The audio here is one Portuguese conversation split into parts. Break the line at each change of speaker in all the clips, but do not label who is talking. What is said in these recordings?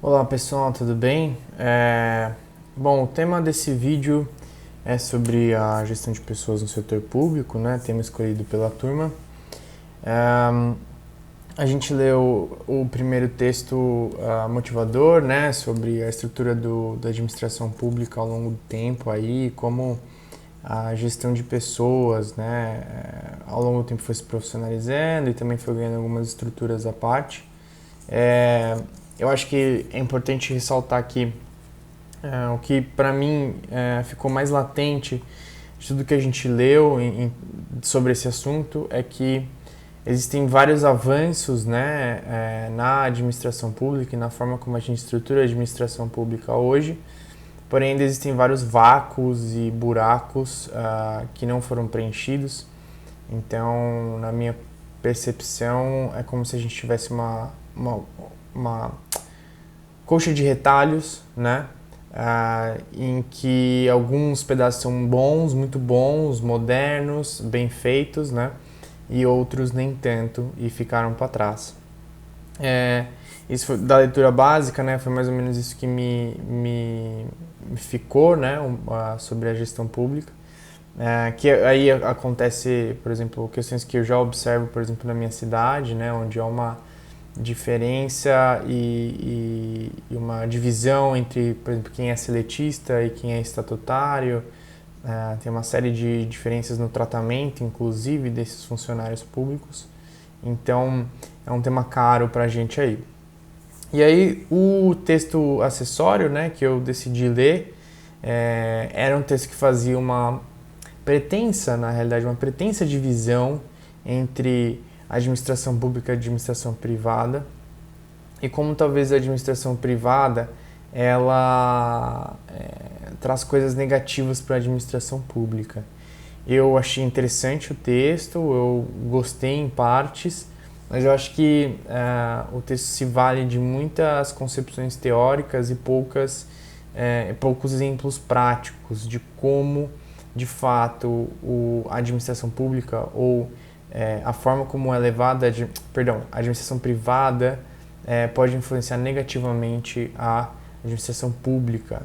Olá pessoal, tudo bem? Bom, o tema desse vídeo é sobre a gestão de pessoas no setor público, né? Tema escolhido pela turma. A gente leu o primeiro texto motivador, né? Sobre a estrutura da administração pública ao longo do tempo aí, como a gestão de pessoas, né? Ao longo do tempo foi se profissionalizando e também foi ganhando algumas estruturas à parte. Eu acho que é importante ressaltar aqui o que para mim ficou mais latente de tudo que a gente leu sobre esse assunto é que existem vários avanços, né, na administração pública e na forma como a gente estrutura a administração pública hoje, porém ainda existem vários vácuos e buracos que não foram preenchidos. Então, na minha percepção, é como se a gente tivesse uma coxa de retalhos, né? Em que alguns pedaços são bons, muito bons, modernos, bem feitos, né? E outros nem tanto e ficaram para trás. Isso foi, da leitura básica, né? Foi mais ou menos isso que me ficou, né? Sobre a gestão pública. Que aí acontece, por exemplo, questões que eu já observo, por exemplo, na minha cidade, né? Onde há uma diferença e uma divisão entre, por exemplo, quem é seletista e quem é estatutário. Tem uma série de diferenças no tratamento, inclusive, desses funcionários públicos. Então, é um tema caro para a gente aí. E aí, o texto acessório, né, que eu decidi ler, era um texto que fazia uma pretensa, na realidade, uma pretensa divisão entre administração pública e administração privada, e como talvez a administração privada ela traz coisas negativas para a administração pública. Eu achei interessante o texto, eu gostei em partes, mas eu acho que o texto se vale de muitas concepções teóricas e poucos exemplos práticos de como, de fato, a administração pública ou a forma como é levada, a administração privada pode influenciar negativamente a administração pública.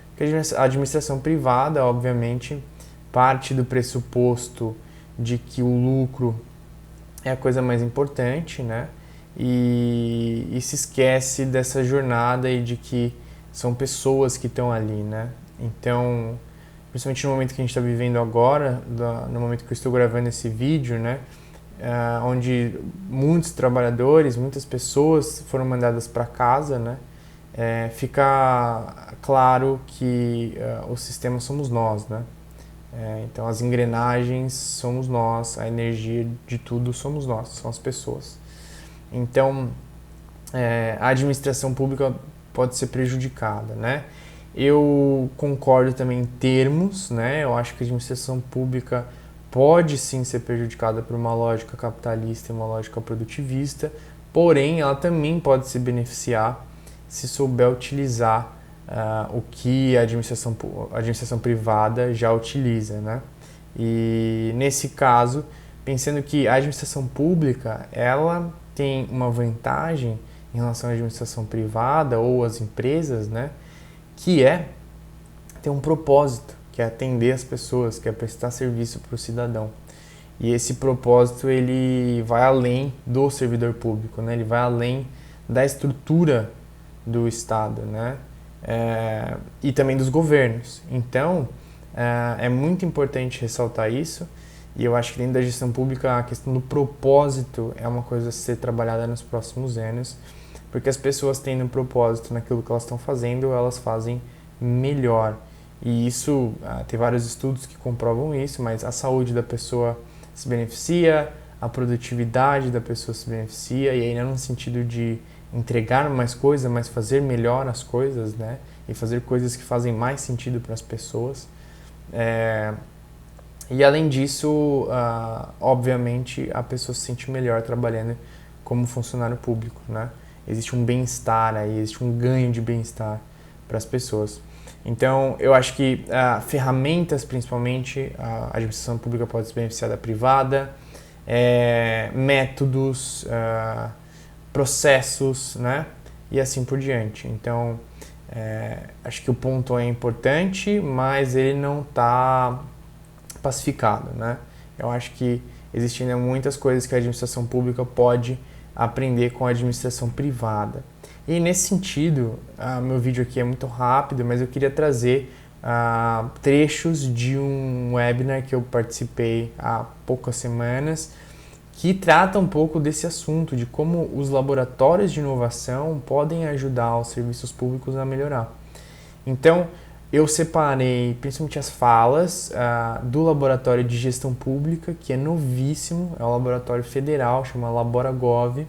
Porque a administração privada, obviamente, parte do pressuposto de que o lucro é a coisa mais importante, né? E se esquece dessa jornada e de que são pessoas que estão ali, né? Então, principalmente no momento que a gente está vivendo agora, no momento que eu estou gravando esse vídeo, né, onde muitos trabalhadores, muitas pessoas foram mandadas para casa, né, fica claro que o sistema somos nós, né? Então as engrenagens somos nós, a energia de tudo somos nós, são as pessoas. Então a administração pública pode ser prejudicada, né? Eu concordo também em termos, né? Eu acho que a administração pública pode sim ser prejudicada por uma lógica capitalista e uma lógica produtivista, porém ela também pode se beneficiar se souber utilizar o que a administração privada já utiliza, né? E nesse caso, pensando que a administração pública ela tem uma vantagem em relação à administração privada ou às empresas, né? Que é ter um propósito, que é atender as pessoas, que é prestar serviço para o cidadão. E esse propósito ele vai além do servidor público, né? Ele vai além da estrutura do Estado, né? E também dos governos. Então, é muito importante ressaltar isso. E eu acho que dentro da gestão pública a questão do propósito é uma coisa a ser trabalhada nos próximos anos, porque as pessoas tendo um propósito naquilo que elas estão fazendo, elas fazem melhor. E isso, tem vários estudos que comprovam isso, mas a saúde da pessoa se beneficia, a produtividade da pessoa se beneficia, e aí não no sentido de entregar mais coisa, mas fazer melhor as coisas, né? E fazer coisas que fazem mais sentido para as pessoas. E além disso, obviamente, a pessoa se sente melhor trabalhando como funcionário público, né? Existe um bem-estar aí, existe um ganho de bem-estar para as pessoas. Então, eu acho que ferramentas, principalmente, a administração pública pode se beneficiar da privada, métodos, processos, né? e assim por diante. Então, acho que o ponto é importante, mas ele não está pacificado, né? Eu acho que existem ainda muitas coisas que a administração pública pode aprender com a administração privada. E nesse sentido, meu vídeo aqui é muito rápido, mas eu queria trazer trechos de um webinar que eu participei há poucas semanas, que trata um pouco desse assunto, de como os laboratórios de inovação podem ajudar os serviços públicos a melhorar. Então, eu separei principalmente as falas do Laboratório de Gestão Pública, que é novíssimo, é um laboratório federal, chama LaboraGov,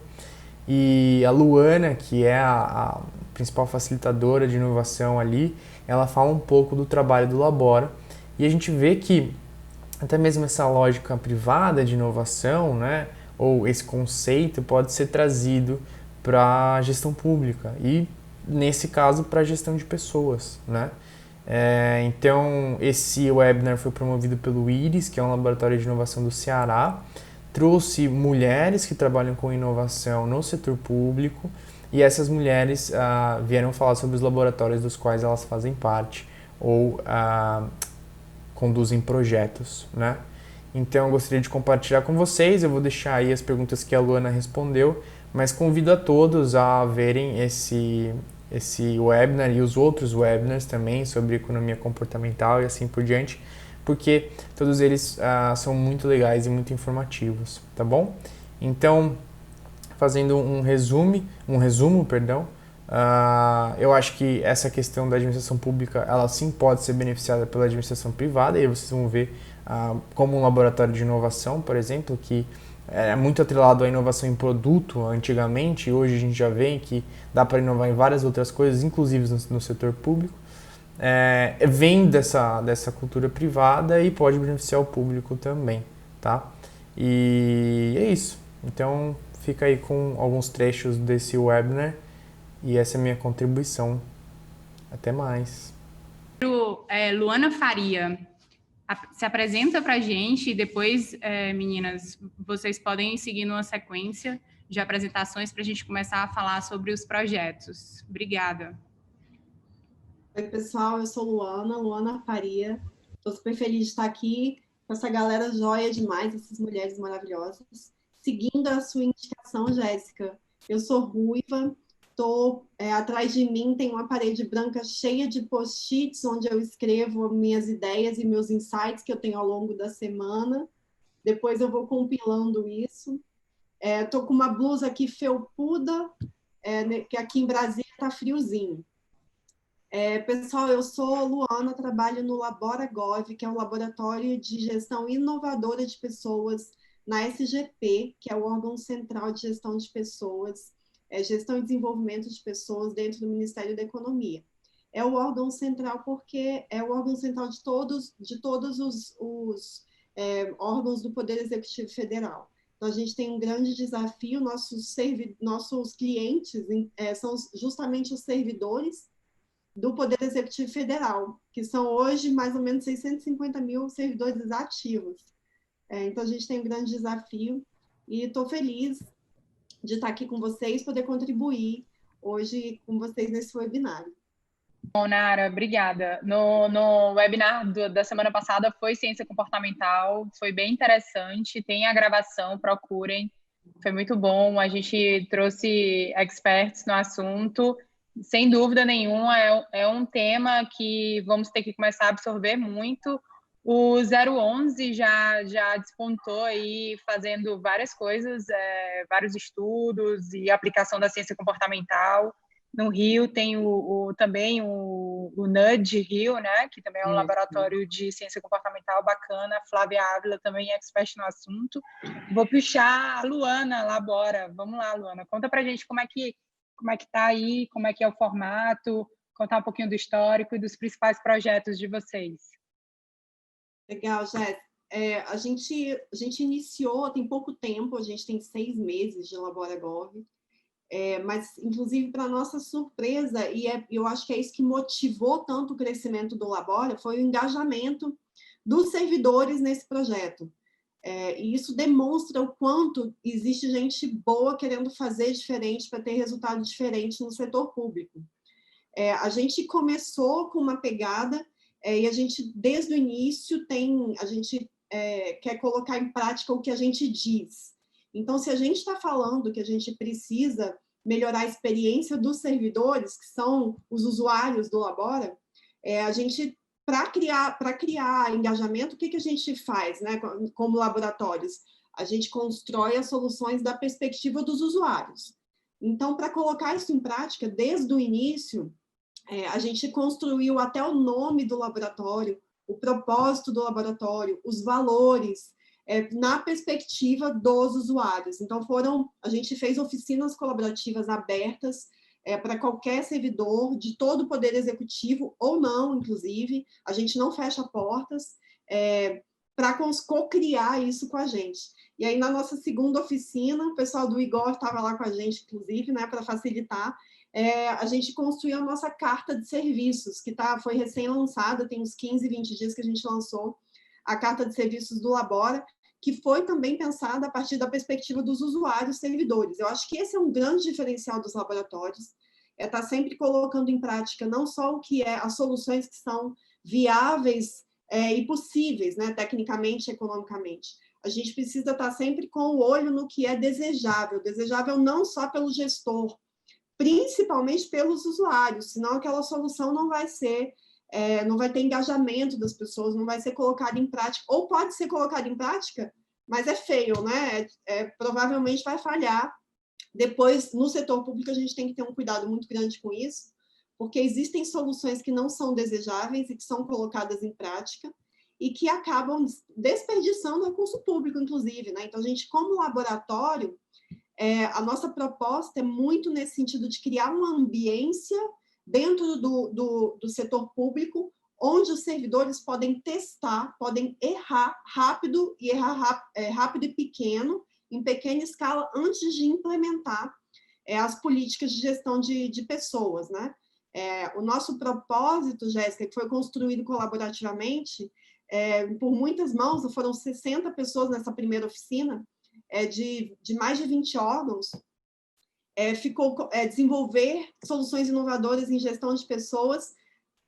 e a Luana, que é a principal facilitadora de inovação ali, ela fala um pouco do trabalho do Labora, e a gente vê que até mesmo essa lógica privada de inovação, né, ou esse conceito pode ser trazido para a gestão pública e, nesse caso, para a gestão de pessoas, né? Então, esse webinar foi promovido pelo IRIS, que é um laboratório de inovação do Ceará, trouxe mulheres que trabalham com inovação no setor público e essas mulheres vieram falar sobre os laboratórios dos quais elas fazem parte ou conduzem projetos, né? Então eu gostaria de compartilhar com vocês, eu vou deixar aí as perguntas que a Luana respondeu, mas convido a todos a verem esse webinar e os outros webinars também sobre economia comportamental e assim por diante, porque todos eles são muito legais e muito informativos, tá bom? Então, fazendo um resumo, perdão, eu acho que essa questão da administração pública, ela sim pode ser beneficiada pela administração privada, e aí vocês vão ver como um laboratório de inovação, por exemplo, que é muito atrelado à inovação em produto antigamente, e hoje a gente já vê que dá para inovar em várias outras coisas, inclusive no setor público, vem dessa cultura privada e pode beneficiar o público também, tá? E é isso. Então, fica aí com alguns trechos desse webinar e essa é a minha contribuição. Até mais.
Luana Faria se apresenta para a gente e depois, meninas, vocês podem seguir numa sequência de apresentações para a gente começar a falar sobre os projetos. Obrigada.
Oi, pessoal, eu sou Luana Faria. Estou super feliz de estar aqui com essa galera joia demais, essas mulheres maravilhosas. Seguindo a sua indicação, Jéssica, eu sou ruiva, atrás de mim tem uma parede branca cheia de post-its, onde eu escrevo minhas ideias e meus insights que eu tenho ao longo da semana. Depois eu vou compilando isso. Estou com uma blusa aqui felpuda, que aqui em Brasília está friozinho. Pessoal, eu sou Luana, trabalho no LaboraGov, que é um laboratório de gestão inovadora de pessoas na SGP, que é o órgão central de gestão de pessoas, gestão e desenvolvimento de pessoas dentro do Ministério da Economia. É o órgão central porque é o órgão central de todos os órgãos do Poder Executivo Federal. Então, a gente tem um grande desafio, nossos clientes são justamente os servidores do Poder Executivo Federal, que são hoje mais ou menos 650 mil servidores ativos. Então, a gente tem um grande desafio e estou feliz de estar aqui com vocês, poder contribuir hoje com vocês nesse webinar.
Bom, Nara, obrigada. No webinar da semana passada foi Ciência Comportamental, foi bem interessante, tem a gravação, procurem, foi muito bom, a gente trouxe experts no assunto. Sem dúvida nenhuma, é um tema que vamos ter que começar a absorver muito. O 011 já despontou aí fazendo várias coisas, vários estudos e aplicação da ciência comportamental. No Rio tem também o Nudge Rio, né, que também é um laboratório de ciência comportamental bacana. Flávia Ávila também é expert no assunto. Vou puxar a Luana Labora. Vamos lá, Luana. Conta pra gente como é que está aí, como é que é o formato, contar um pouquinho do histórico e dos principais projetos de vocês.
Legal, Jéssica. A gente iniciou, tem pouco tempo, a gente tem 6 meses de LaboraGov, mas, inclusive, para nossa surpresa, e eu acho que é isso que motivou tanto o crescimento do Labora, foi o engajamento dos servidores nesse projeto. E isso demonstra o quanto existe gente boa querendo fazer diferente para ter resultado diferente no setor público. A gente começou com uma pegada e a gente, desde o início, a gente quer colocar em prática o que a gente diz. Então, se a gente está falando que a gente precisa melhorar a experiência dos servidores, que são os usuários do Labora, a gente, para criar engajamento, o que a gente faz, né, como laboratórios? A gente constrói as soluções da perspectiva dos usuários. Então, para colocar isso em prática, desde o início, a gente construiu até o nome do laboratório, o propósito do laboratório, os valores, na perspectiva dos usuários. Então, a gente fez oficinas colaborativas abertas para qualquer servidor de todo o Poder Executivo, ou não, inclusive, a gente não fecha portas, para co-criar isso com a gente. E aí, na nossa segunda oficina, o pessoal do Igor estava lá com a gente, inclusive, né, para facilitar, a gente construiu a nossa carta de serviços, que foi recém-lançada, tem uns 15, 20 dias que a gente lançou a carta de serviços do Labora, que foi também pensada a partir da perspectiva dos usuários servidores. Eu acho que esse é um grande diferencial dos laboratórios, tá sempre colocando em prática não só o que as soluções que são viáveis e possíveis, né, tecnicamente e economicamente. A gente precisa estar sempre com o olho no que é desejável não só pelo gestor, principalmente pelos usuários, senão aquela solução não vai ter engajamento das pessoas, não vai ser colocada em prática, ou pode ser colocada em prática, mas é feio, né? Provavelmente vai falhar. Depois, no setor público, a gente tem que ter um cuidado muito grande com isso, porque existem soluções que não são desejáveis e que são colocadas em prática e que acabam desperdiçando recurso público, inclusive, né? Então, a gente, como laboratório, a nossa proposta é muito nesse sentido de criar uma ambiência dentro do setor público, onde os servidores podem testar, podem errar rápido e pequeno, em pequena escala, antes de implementar as políticas de gestão de pessoas, né? O nosso propósito, Jéssica, que foi construído colaborativamente, por muitas mãos, foram 60 pessoas nessa primeira oficina, de mais de 20 órgãos, ficou desenvolver soluções inovadoras em gestão de pessoas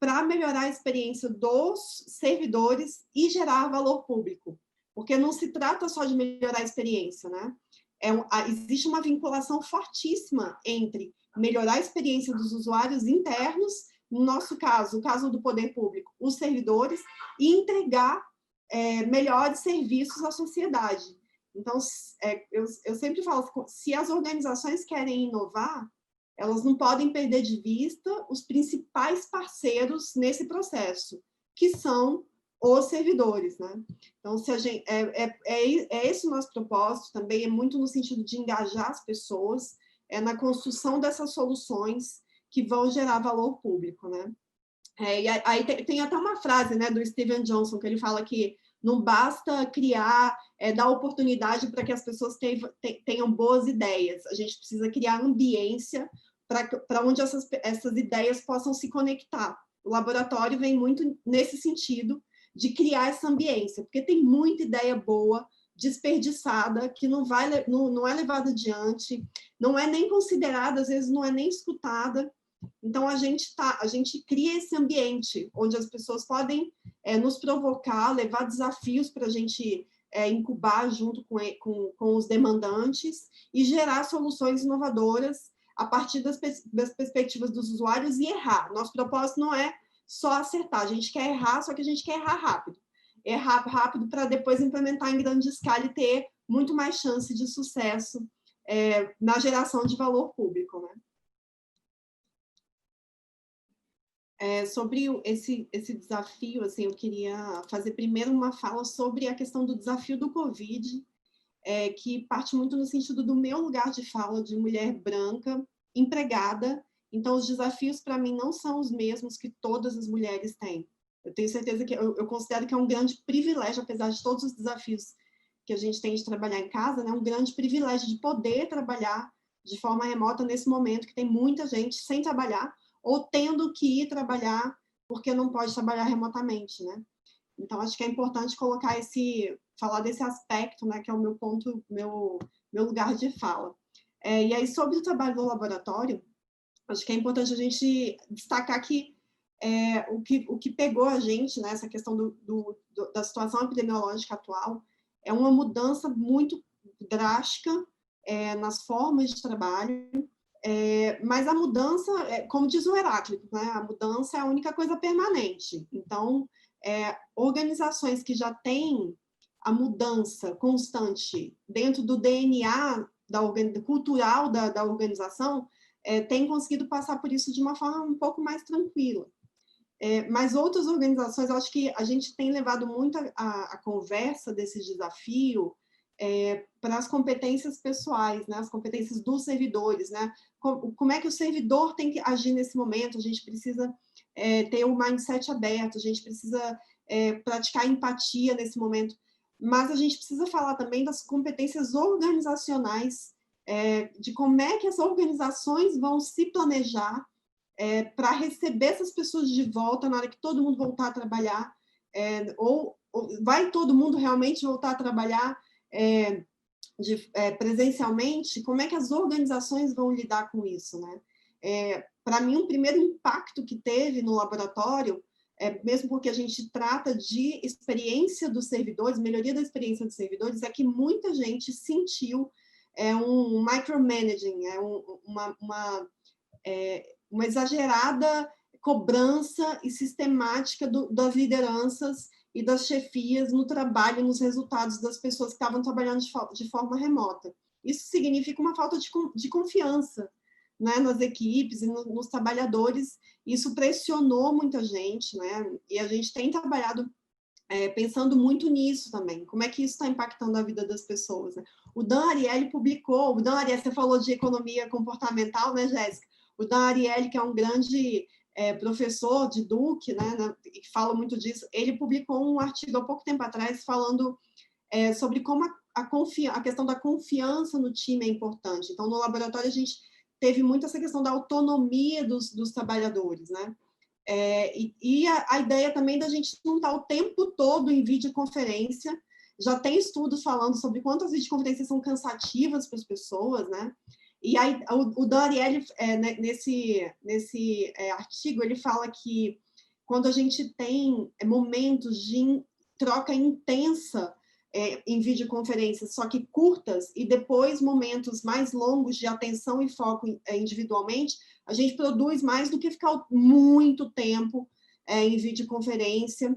para melhorar a experiência dos servidores e gerar valor público. Porque não se trata só de melhorar a experiência, né? Existe uma vinculação fortíssima entre melhorar a experiência dos usuários internos, no nosso caso, o caso do poder público, os servidores, e entregar melhores serviços à sociedade. Então, eu sempre falo, se as organizações querem inovar, elas não podem perder de vista os principais parceiros nesse processo, que são os servidores, né? Então, se a gente, esse o nosso propósito também, é muito no sentido de engajar as pessoas, na construção dessas soluções que vão gerar valor público, né? E aí tem até uma frase, né, do Steven Johnson, que ele fala que não basta criar, dar oportunidade para que as pessoas tenham boas ideias. A gente precisa criar ambiência para onde essas ideias possam se conectar. O laboratório vem muito nesse sentido de criar essa ambiência, porque tem muita ideia boa, desperdiçada, que não é levada adiante, não é nem considerada, às vezes não é nem escutada. Então, a gente cria esse ambiente onde as pessoas podem nos provocar, levar desafios para a gente incubar junto com os demandantes e gerar soluções inovadoras a partir das perspectivas dos usuários e errar. Nosso propósito não é só acertar, a gente quer errar, só que a gente quer errar rápido. Errar rápido para depois implementar em grande escala e ter muito mais chance de sucesso na geração de valor público, né? Sobre esse desafio, assim, eu queria fazer primeiro uma fala sobre a questão do desafio do Covid, que parte muito no sentido do meu lugar de fala de mulher branca, empregada. Então, os desafios, para mim, não são os mesmos que todas as mulheres têm. Eu tenho certeza que eu considero que é um grande privilégio, apesar de todos os desafios que a gente tem de trabalhar em casa, né? Um grande privilégio de poder trabalhar de forma remota nesse momento que tem muita gente sem trabalhar, ou tendo que ir trabalhar porque não pode trabalhar remotamente, né? Então, acho que é importante colocar falar desse aspecto, né, que é o meu ponto, meu lugar de fala. E aí, sobre o trabalho do laboratório, acho que é importante a gente destacar que o que pegou a gente nessa questão da situação epidemiológica atual é uma mudança muito drástica nas formas de trabalho, mas a mudança, como diz o Heráclito, né, a mudança é a única coisa permanente. Então, organizações que já têm a mudança constante dentro do DNA cultural da organização, têm conseguido passar por isso de uma forma um pouco mais tranquila. Mas outras organizações, eu acho que a gente tem levado muito a conversa desse desafio para as competências pessoais, né? As competências dos servidores, né? Como é que o servidor tem que agir nesse momento? A gente precisa ter o mindset aberto, a gente precisa praticar empatia nesse momento, mas a gente precisa falar também das competências organizacionais, de como é que as organizações vão se planejar para receber essas pessoas de volta na hora que todo mundo voltar a trabalhar, ou vai todo mundo realmente voltar a trabalhar presencialmente, como é que as organizações vão lidar com isso, né? Para mim, um primeiro impacto que teve no laboratório, mesmo porque a gente trata de experiência dos servidores, melhoria da experiência dos servidores, é que muita gente sentiu um micromanaging, uma exagerada cobrança e sistemática das lideranças e das chefias no trabalho, nos resultados das pessoas que estavam trabalhando de forma remota. Isso significa uma falta de confiança, né, nas equipes e nos trabalhadores. Isso pressionou muita gente, né, e a gente tem trabalhado pensando muito nisso também. Como é que isso está impactando a vida das pessoas, né? O Dan Ariely publicou, você falou de economia comportamental, né, Jéssica? O Dan Ariely, que é um grande professor de Duke, né, que fala muito disso, ele publicou um artigo há pouco tempo atrás falando sobre como a questão da confiança no time é importante. Então, no laboratório, a gente teve muito essa questão da autonomia dos trabalhadores, né? E a ideia também da gente não estar o tempo todo em videoconferência. Já tem estudos falando sobre quanto as videoconferências são cansativas para as pessoas, né? E aí, o Dan Ariely, nesse artigo, ele fala que quando a gente tem momentos de troca intensa em videoconferências, só que curtas, e depois momentos mais longos de atenção e foco individualmente, a gente produz mais do que ficar muito tempo em videoconferência,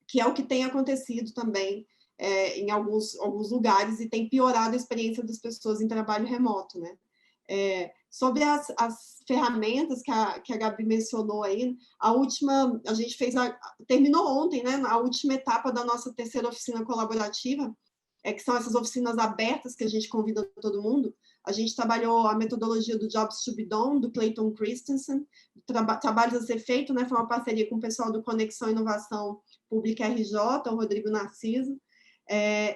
que é o que tem acontecido também em alguns lugares e tem piorado a experiência das pessoas em trabalho remoto, né? Sobre as ferramentas que a Gabi mencionou aí, a gente terminou ontem, né, a última etapa da nossa terceira oficina colaborativa, que são essas oficinas abertas que a gente convida todo mundo. A gente trabalhou a metodologia do Jobs to be Done, do Clayton Christensen, trabalhos a ser feito, né, foi uma parceria com o pessoal do Conexão Inovação Pública RJ, o Rodrigo Narciso,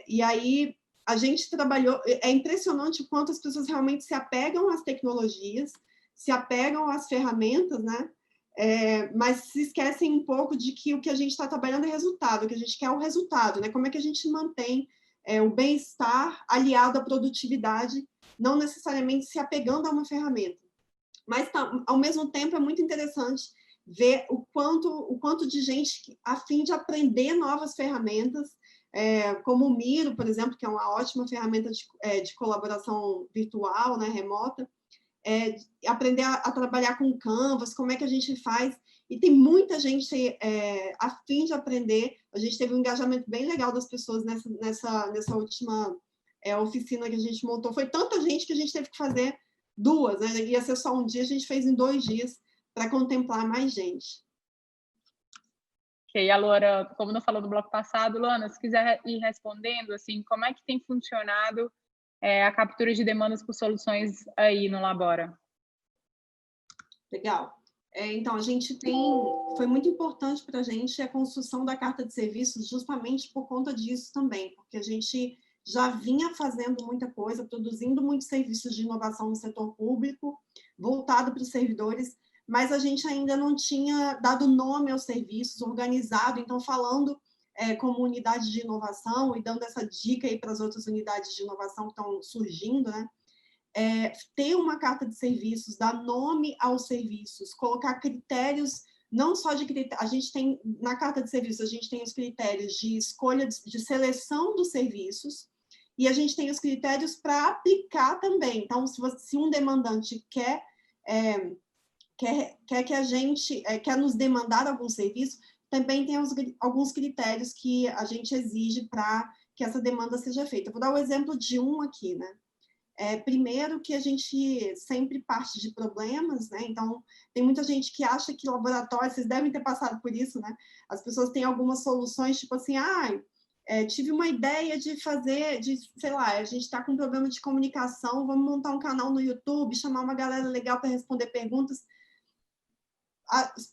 e aí a gente trabalhou, é impressionante o quanto as pessoas realmente se apegam às tecnologias, se apegam às ferramentas, né? Mas se esquecem um pouco de que o que a gente está trabalhando é resultado, o que a gente quer é o resultado, né? Como é que a gente mantém o bem-estar aliado à produtividade, não necessariamente se apegando a uma ferramenta. Mas, ao mesmo tempo, é muito interessante ver o quanto de gente a fim de aprender novas ferramentas, como o Miro, por exemplo, que é uma ótima ferramenta de colaboração virtual, né, remota, aprender a trabalhar com Canvas, como é que a gente faz, e tem muita gente a fim de aprender. A gente teve um engajamento bem legal das pessoas nessa última oficina que a gente montou. Foi tanta gente que a gente teve que fazer duas, né? Ia ser só um dia, a gente fez em 2 dias para contemplar mais gente.
Ok, a Luana, como não falou no bloco passado, Luana, se quiser ir respondendo, assim, como é que tem funcionado a captura de demandas por soluções aí no Labora?
Legal. Então, foi muito importante para a gente a construção da carta de serviços justamente por conta disso também, porque a gente já vinha fazendo muita coisa, produzindo muitos serviços de inovação no setor público, voltado para os servidores, mas a gente ainda não tinha dado nome aos serviços, organizado, então falando como unidade de inovação, e dando essa dica aí para as outras unidades de inovação que estão surgindo, né? Ter uma carta de serviços, dar nome aos serviços, colocar critérios, não só de critérios, a gente tem, na carta de serviços, a gente tem os critérios de escolha, de seleção dos serviços, e a gente tem os critérios para aplicar também. Então, se um demandante quer que a gente, quer nos demandar algum serviço, também tem alguns critérios que a gente exige para que essa demanda seja feita. Eu vou dar o exemplo de um aqui, né? Primeiro que a gente sempre parte de problemas, né? Então, tem muita gente que acha que laboratório, vocês devem ter passado por isso, né? As pessoas têm algumas soluções, tipo assim, tive uma ideia de fazer, sei lá, a gente está com um problema de comunicação, vamos montar um canal no YouTube, chamar uma galera legal para responder perguntas.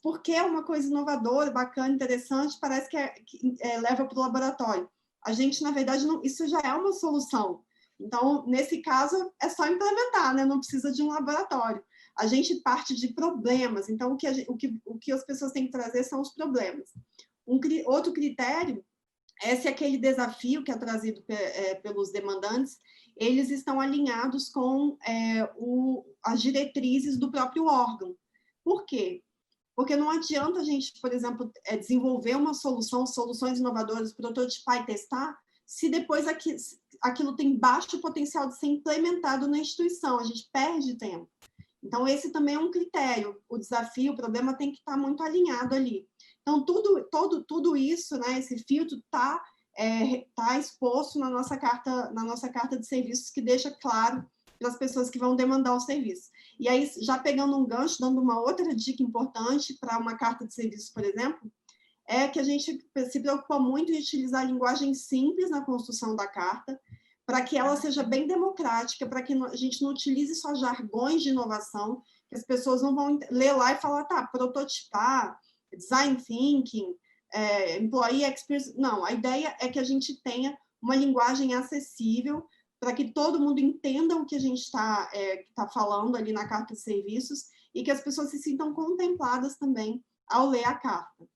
Porque é uma coisa inovadora, bacana, interessante, parece que leva para o laboratório. A gente, na verdade, isso já é uma solução. Então, nesse caso, é só implementar, né? Não precisa de um laboratório. A gente parte de problemas, então o que as pessoas têm que trazer são os problemas. Outro critério é se aquele desafio que é trazido pelos demandantes, eles estão alinhados com as diretrizes do próprio órgão. Por quê? Porque não adianta a gente, por exemplo, desenvolver uma soluções inovadoras, prototipar e testar, se depois aquilo tem baixo potencial de ser implementado na instituição, a gente perde tempo. Então, esse também é um critério. O desafio, o problema tem que estar muito alinhado ali. Então, tudo isso, né, esse filtro está exposto na nossa carta de serviços, que deixa claro para as pessoas que vão demandar o serviço. E aí, já pegando um gancho, dando uma outra dica importante para uma carta de serviços, por exemplo, é que a gente se preocupa muito em utilizar a linguagem simples na construção da carta, para que ela seja bem democrática, para que a gente não utilize só jargões de inovação, que as pessoas não vão ler lá e falar, prototipar, design thinking, employee experience. Não, a ideia é que a gente tenha uma linguagem acessível, para que todo mundo entenda o que a gente está falando ali na carta de serviços, e que as pessoas se sintam contempladas também ao ler a carta.